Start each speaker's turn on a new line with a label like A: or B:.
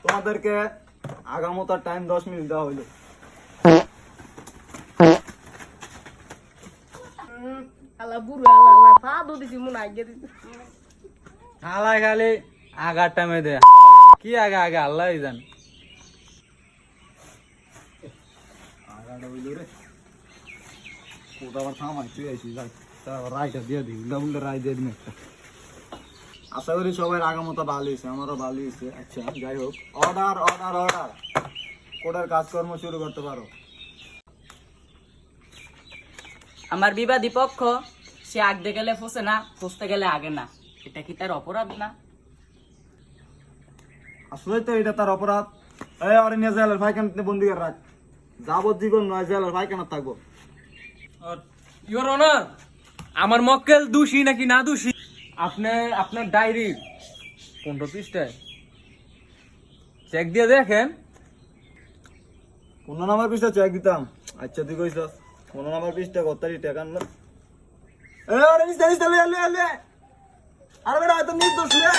A: তোমাদেরকে আগামতার time 10 minute দেওয়া হইলো।
B: আল্লাহ বুড়ো আল্লাহ পা দো দিছি মনে আগে দিছি
C: হালাই খালি আগার টাইমে দে কি আগে আগে আল্লাহ জান
A: আগাটা হইলো রে কোটা আবার থামাই তুই আইছিস যাই তারপর রাইটা দিয়ে দিই ডাবল রাই দিয়ে দিন একটা। আশা করি সবাই আগামতা ভালো হয়েছে, আমারও ভালো হয়েছে। আচ্ছা যাই হোক, অর্ডার অর্ডার অর্ডার, কোটার কাজকর্ম শুরু করতে পারো।
D: আমার বিবাদী পক্ষ সে আগতে গেলে ফসে না, ফসতে গেলে আগে না, এটা কি তার অপরাধ না?
A: আসলে তো এটা তার অপরাধ। এই আরে নিয়ে জেলের পায়খানা বন্দি করে রাখ, যাবজ্জীবন নয় জেলের পায়খানা থাকবো।
C: ইওর অনার, আমার মক্কেল দোষী নাকি না দোষী আপনার ডায়েরি 15 পৃষ্ঠায় চেক দিয়ে দেখেন।
A: 15 নাম্বার পৃষ্ঠা চেক দিতাম। আচ্ছা তুই কইছস 15 নাম্বার পৃষ্ঠা কত তারিখ টাকা না? আরে নিস নিস আরে বেটা তো নির্দোষ রে।